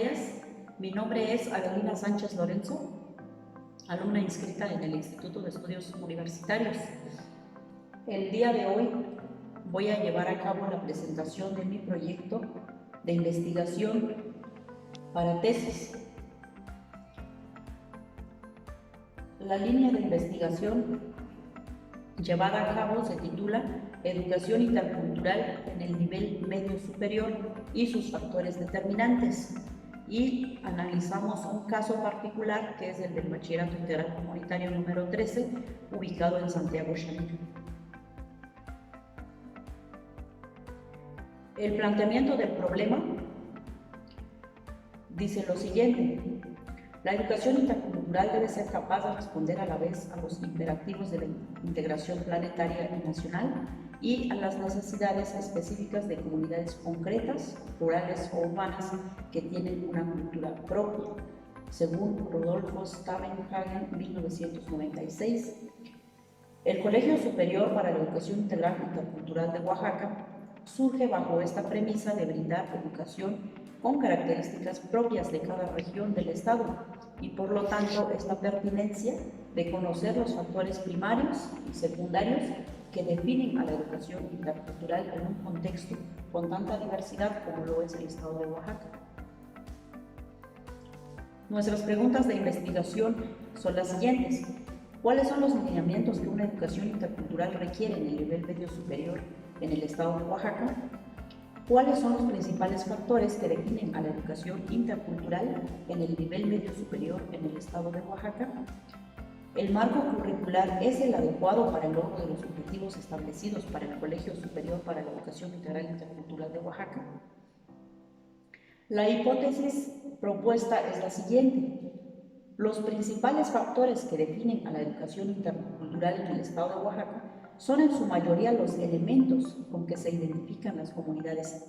días. Mi nombre es Adelina Sánchez Lorenzo, alumna inscrita en el Instituto de Estudios Universitarios. El día de hoy voy a llevar a cabo la presentación de mi proyecto de investigación para tesis. La línea de investigación llevada a cabo se titula Educación intercultural en el nivel medio superior y sus factores determinantes, y analizamos un caso particular que es el del Bachillerato Integral Comunitario número 13, ubicado en Santiago Xavier. El planteamiento del problema dice lo siguiente: la educación intercultural debe ser capaz de responder a la vez a los imperativos de la integración planetaria y nacional y a las necesidades específicas de comunidades concretas, rurales o urbanas que tienen una cultura propia, según Rodolfo Stavenhagen, 1996. El Colegio Superior para la Educación Integral Intercultural de Oaxaca surge bajo esta premisa de brindar educación con características propias de cada región del Estado, y por lo tanto es la pertinencia de conocer los factores primarios y secundarios que definen a la educación intercultural en un contexto con tanta diversidad como lo es el Estado de Oaxaca. Nuestras preguntas de investigación son las siguientes: ¿cuáles son los lineamientos que una educación intercultural requiere en el nivel medio superior en el Estado de Oaxaca? ¿Cuáles son los principales factores que definen a la educación intercultural en el nivel medio superior en el Estado de Oaxaca? ¿El marco curricular es el adecuado para el logro de los objetivos establecidos para el Colegio Superior para la Educación Integral Intercultural de Oaxaca? La hipótesis propuesta es la siguiente: los principales factores que definen a la educación intercultural en el Estado de Oaxaca son en su mayoría los elementos con que se identifican las comunidades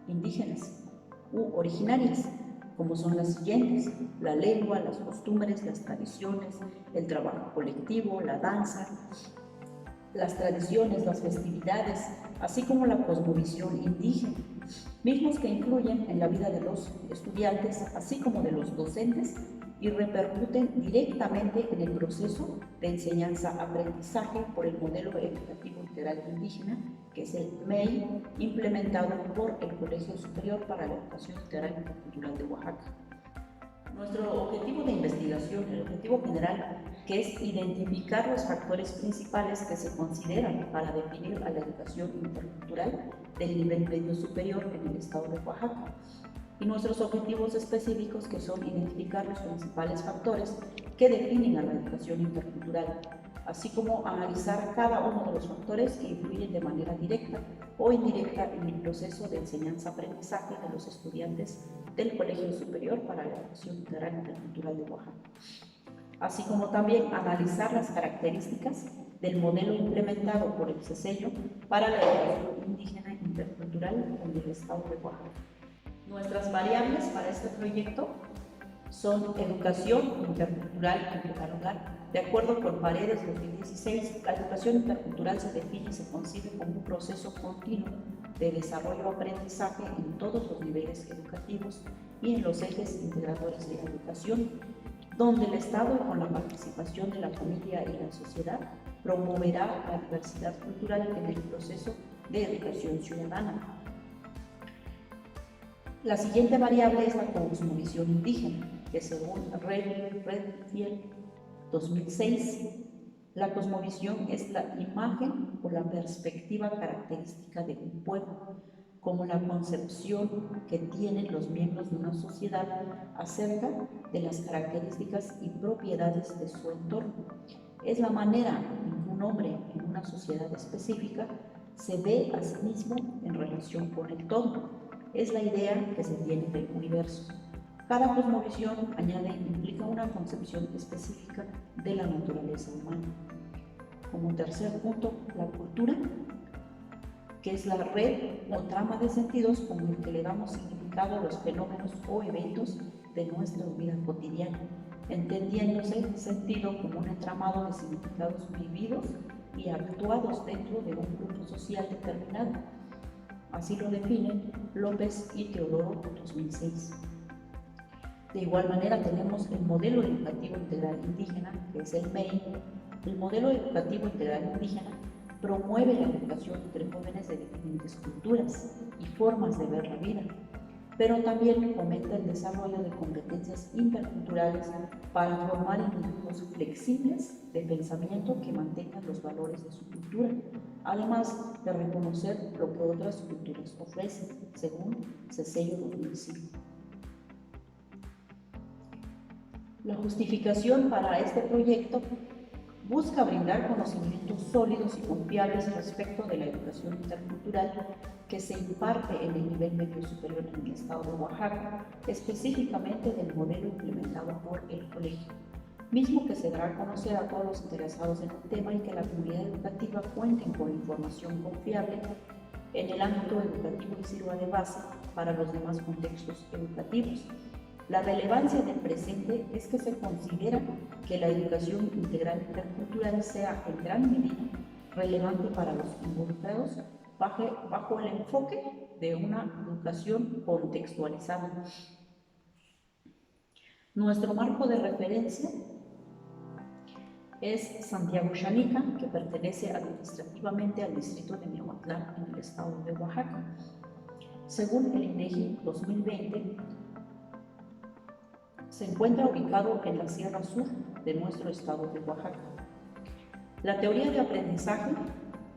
indígenas u originarias, como son las siguientes: la lengua, las costumbres, las tradiciones, el trabajo colectivo, la danza, las tradiciones, las festividades, así como la cosmovisión indígena, mismos que influyen en la vida de los estudiantes, así como de los docentes, y repercuten directamente en el proceso de enseñanza-aprendizaje por el modelo educativo integral indígena, que es el MEI, implementado por el Colegio Superior para la Educación Integral Intercultural de Oaxaca. Nuestro objetivo de investigación, el objetivo general, que es identificar los factores principales que se consideran para definir a la educación intercultural del nivel medio superior en el Estado de Oaxaca, y nuestros objetivos específicos, que son identificar los principales factores que definen a la educación intercultural, así como analizar cada uno de los factores que influyen de manera directa o indirecta en el proceso de enseñanza-aprendizaje de los estudiantes del Colegio Superior para la Educación Integral Intercultural de Oaxaca, así como también analizar las características del modelo implementado por el CESELLO para la educación indígena intercultural en el Estado de Oaxaca. Nuestras variables para este proyecto son educación intercultural en primer lugar. De acuerdo con Paredes 2016, la educación intercultural se define y se concibe como un proceso continuo de desarrollo-aprendizaje en todos los niveles educativos y en los ejes integradores de la educación, donde el Estado, con la participación de la familia y la sociedad, promoverá la diversidad cultural en el proceso de educación ciudadana. La siguiente variable es la cosmovisión indígena, que según Redfield 2006, la cosmovisión es la imagen o la perspectiva característica de un pueblo, como la concepción que tienen los miembros de una sociedad acerca de las características y propiedades de su entorno. Es la manera en que un hombre en una sociedad específica se ve a sí mismo en relación con el todo. Es la idea que se tiene del universo. Cada cosmovisión, añade, implica una concepción específica de la naturaleza humana. Como tercer punto, la cultura, que es la red o trama de sentidos con el que le damos significado a los fenómenos o eventos de nuestra vida cotidiana, entendiéndose el sentido como un entramado de significados vividos y actuados dentro de un grupo social determinado. Así lo definen López y Teodoro 2006. De igual manera tenemos el Modelo Educativo Integral Indígena, que es el MEI. El Modelo Educativo Integral Indígena promueve la educación entre jóvenes de diferentes culturas y formas de ver la vida, pero también fomenta el desarrollo de competencias interculturales para formar individuos flexibles de pensamiento que mantengan los valores de su cultura, además de reconocer lo que otras culturas ofrecen, según CESEIO 2005. La justificación para este proyecto busca brindar conocimientos sólidos y confiables respecto de la educación intercultural que se imparte en el nivel medio superior en el estado de Oaxaca, específicamente del modelo implementado por el colegio, mismo que se dará a conocer a todos los interesados en el tema y que la comunidad educativa cuente con información confiable en el ámbito educativo y sirva de base para los demás contextos educativos. La relevancia del presente es que se considera que la educación integral intercultural sea en gran medida relevante para los involucrados bajo el enfoque de una educación contextualizada. Nuestro marco de referencia es Santiago Xanica, que pertenece administrativamente al distrito de Miahuatlán en el estado de Oaxaca. Según el INEGI 2020, se encuentra ubicado en la Sierra Sur de nuestro estado de Oaxaca. La teoría de aprendizaje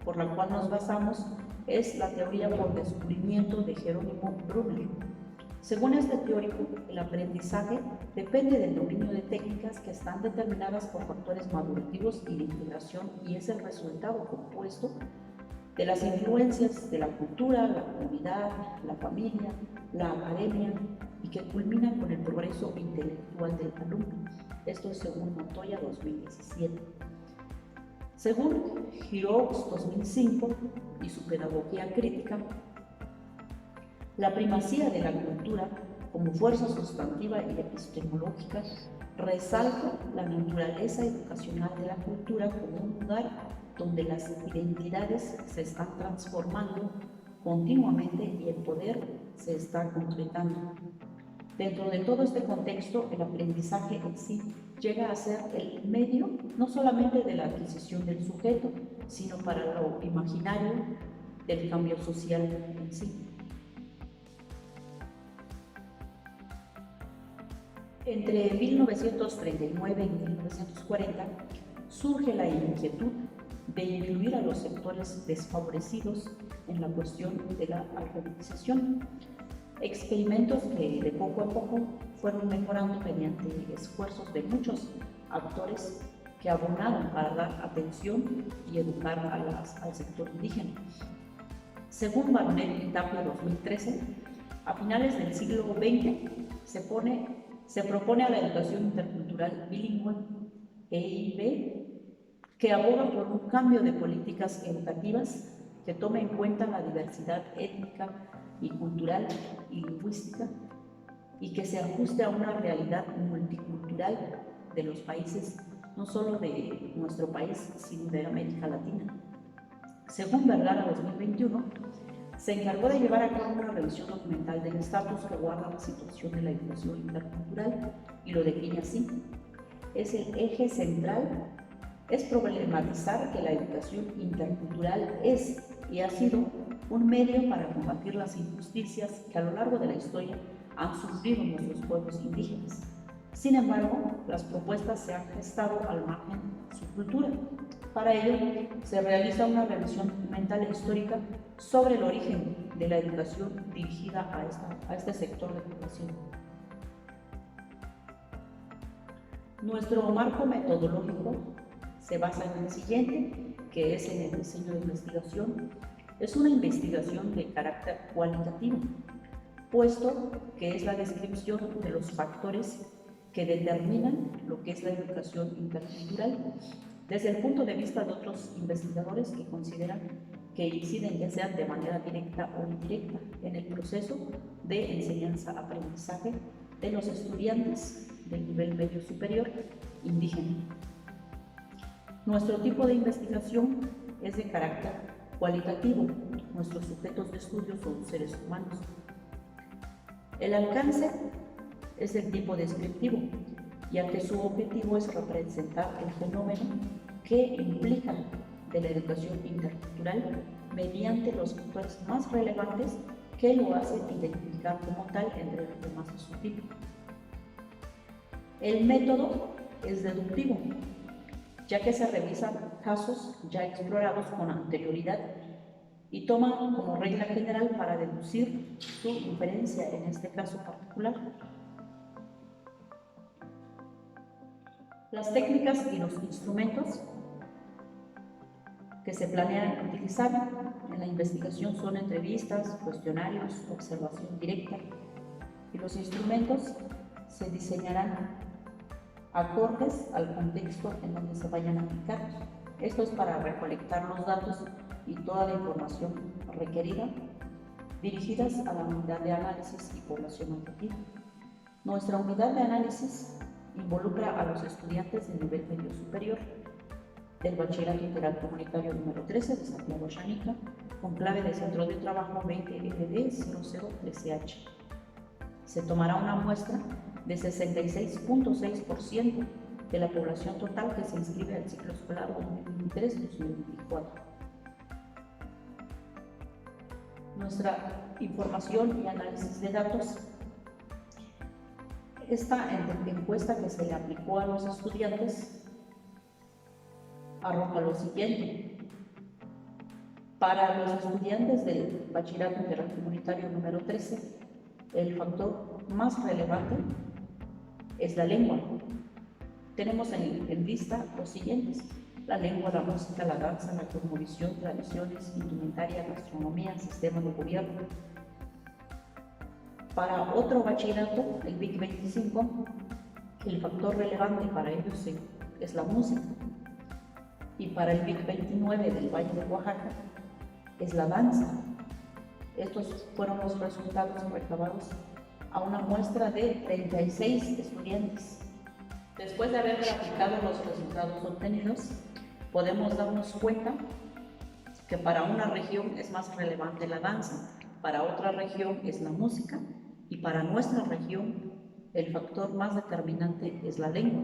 por la cual nos basamos es la teoría por descubrimiento de Jerónimo Brunner. Según este teórico, el aprendizaje depende del dominio de técnicas que están determinadas por factores madurativos y de integración y es el resultado compuesto de las influencias de la cultura, la comunidad, la familia, la academia y que culminan con el progreso intelectual del alumno. Esto es según Montoya 2017. Según Giroux 2005 y su pedagogía crítica, la primacía de la cultura como fuerza sustantiva y epistemológica resalta la naturaleza educacional de la cultura como un lugar donde las identidades se están transformando continuamente y el poder se está concretando. Dentro de todo este contexto, el aprendizaje en sí llega a ser el medio no solamente de la adquisición del sujeto, sino para lo imaginario del cambio social en sí. Entre 1939 y 1940 surge la inquietud de incluir a los sectores desfavorecidos en la cuestión de la alfabetización. Experimentos que de poco a poco fueron mejorando mediante esfuerzos de muchos actores que abonaron para dar atención y educar al sector indígena. Según Baronet y Tapia 2013, a finales del siglo XX se propone a la educación intercultural bilingüe, EIB, que aboga por un cambio de políticas educativas que tome en cuenta la diversidad étnica y cultural y lingüística y que se ajuste a una realidad multicultural de los países, no solo de nuestro país, sino de América Latina. Según Vergara 2021, se encargó de llevar a cabo una revisión documental del estatus que guarda la situación de la educación intercultural y lo define así. Es el eje central, es problematizar que la educación intercultural es y ha sido un medio para combatir las injusticias que a lo largo de la historia han sufrido nuestros pueblos indígenas. Sin embargo, las propuestas se han gestado al margen de su cultura. Para ello, se realiza una revisión documental e histórica sobre el origen de la educación dirigida a este sector de población. Nuestro marco metodológico se basa en el siguiente, que es en el diseño de investigación. Es una investigación de carácter cualitativo, puesto que es la descripción de los factores que determinan lo que es la educación intercultural, desde el punto de vista de otros investigadores que consideran que inciden ya sea de manera directa o indirecta en el proceso de enseñanza-aprendizaje de los estudiantes del nivel medio superior indígena. Nuestro tipo de investigación es de carácter cualitativo. Nuestros sujetos de estudio son seres humanos. El alcance es el tipo descriptivo, ya que su objetivo es representar el fenómeno que implica de la educación intercultural mediante los factores más relevantes que lo hacen identificar como tal entre los demás de su tipo. El método es deductivo, ya que se revisan casos ya explorados con anterioridad y toma como regla general para deducir su inferencia en este caso particular. Las técnicas y los instrumentos que se planean utilizar en la investigación son entrevistas, cuestionarios, observación directa, y los instrumentos se diseñarán acordes al contexto en donde se vayan a aplicar. Esto es para recolectar los datos y toda la información requerida dirigidas a la unidad de análisis y población objetiva. Nuestra unidad de análisis involucra a los estudiantes de nivel medio superior del Bachillerato Intercomunitario número 13 de Santiago Xanica, con clave de centro de trabajo 20LD0013H. Se tomará una muestra de 66.6% de la población total que se inscribe al ciclo escolar 2023-2024. Nuestra información y análisis de datos. Esta encuesta que se le aplicó a los estudiantes arroja lo siguiente. Para los estudiantes del Bachillerato Intercomunitario número 13, el factor más relevante es la lengua. Tenemos en lista los siguientes: la lengua, la música, la danza, la cosmovisión, tradiciones, indumentaria, gastronomía, sistema de gobierno. Para otro bachillerato, el BIC 25, el factor relevante para ellos es la música. Y para el BIC 29 del Valle de Oaxaca es la danza. Estos fueron los resultados recabados a una muestra de 36 estudiantes. Después de haber aplicado los resultados obtenidos, podemos darnos cuenta que para una región es más relevante la danza, para otra región es la música y para nuestra región el factor más determinante es la lengua.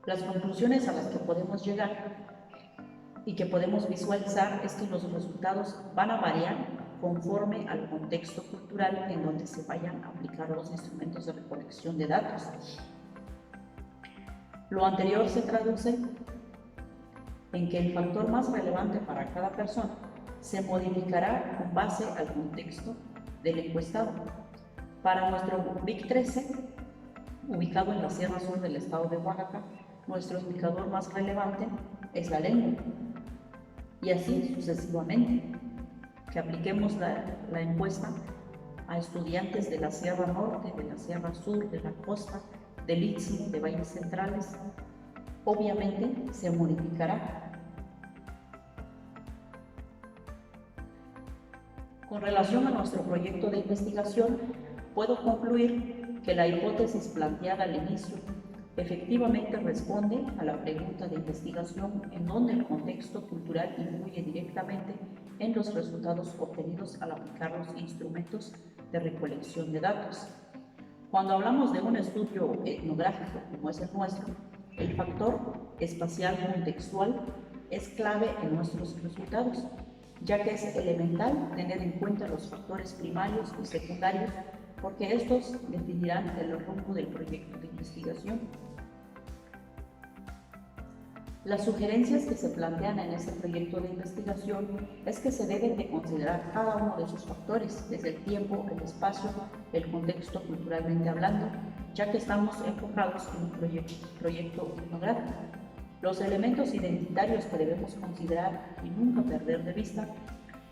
Las conclusiones a las que podemos llegar y que podemos visualizar es que los resultados van a variar conforme al contexto cultural en donde se vayan a aplicar los instrumentos de recolección de datos. Lo anterior se traduce en que el factor más relevante para cada persona se modificará con base al contexto del encuestado. Para nuestro BIC 13, ubicado en la Sierra Sur del estado de Oaxaca, nuestro indicador más relevante es la lengua. Y así sucesivamente, que apliquemos la encuesta a estudiantes de la Sierra Norte, de la Sierra Sur, de la costa, del Istmo, de valles centrales, obviamente se modificará. Con relación a nuestro proyecto de investigación, puedo concluir que la hipótesis planteada al inicio efectivamente responde a la pregunta de investigación en donde el contexto cultural influye directamente en los resultados obtenidos al aplicar los instrumentos de recolección de datos. Cuando hablamos de un estudio etnográfico como es el nuestro, el factor espacial contextual es clave en nuestros resultados, ya que es elemental tener en cuenta los factores primarios y secundarios porque estos definirán el rumbo del proyecto de investigación. Las sugerencias que se plantean en este proyecto de investigación es que se deben de considerar cada uno de esos factores, desde el tiempo, el espacio, el contexto culturalmente hablando, ya que estamos enfocados en un proyecto etnográfico. Los elementos identitarios que debemos considerar y nunca perder de vista,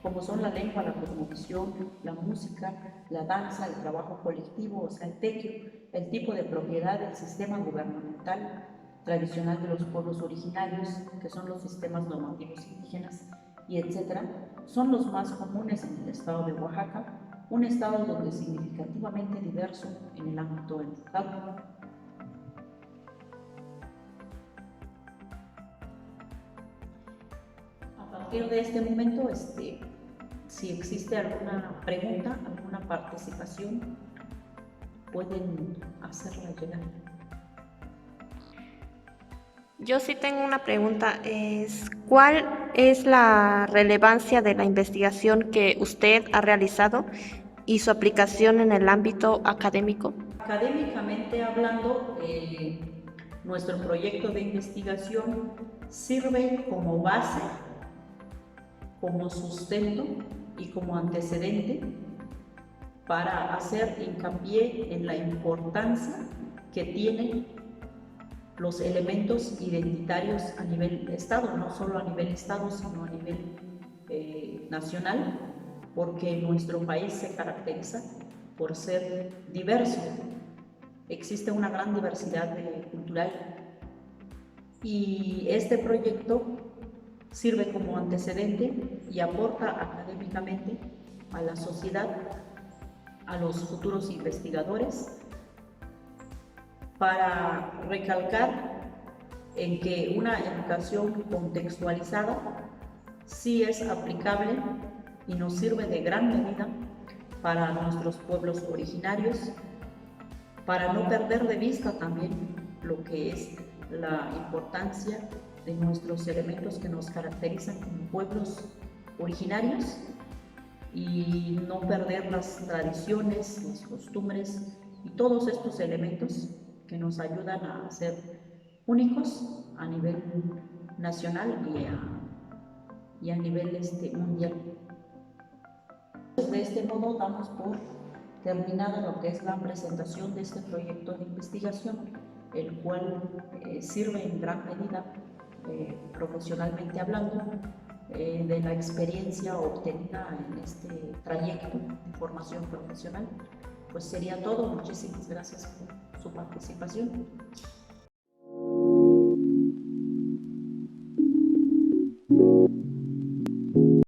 como son la lengua, la cosmovisión, la música, la danza, el trabajo colectivo, o sea, el tequio, el tipo de propiedad, el sistema gubernamental tradicional de los pueblos originarios, que son los sistemas normativos indígenas, y etcétera, son los más comunes en el estado de Oaxaca, un estado donde es significativamente diverso en el ámbito enfocado. A partir de este momento, si existe alguna pregunta, alguna alguna participación, pueden hacerla llegar. Yo sí tengo una pregunta, ¿cuál es la relevancia de la investigación que usted ha realizado y su aplicación en el ámbito académico? Académicamente hablando, nuestro proyecto de investigación sirve como base, como sustento y como antecedente para hacer hincapié en la importancia que tienen los elementos identitarios a nivel Estado, no solo a nivel Estado, sino a nivel nacional, porque nuestro país se caracteriza por ser diverso. Existe una gran diversidad cultural y este proyecto sirve como antecedente y aporta académicamente a la sociedad, a los futuros investigadores, para recalcar en que una educación contextualizada sí es aplicable y nos sirve de gran medida para nuestros pueblos originarios, para no perder de vista también lo que es la importancia de nuestros elementos que nos caracterizan como pueblos originarios y no perder las tradiciones, las costumbres y todos estos elementos que nos ayudan a ser únicos a nivel nacional y a nivel mundial. De este modo damos por terminada lo que es la presentación de este proyecto de investigación, el cual sirve en gran medida, profesionalmente hablando, de la experiencia obtenida en este trayecto de formación profesional. Pues sería todo. Muchísimas gracias por su participación.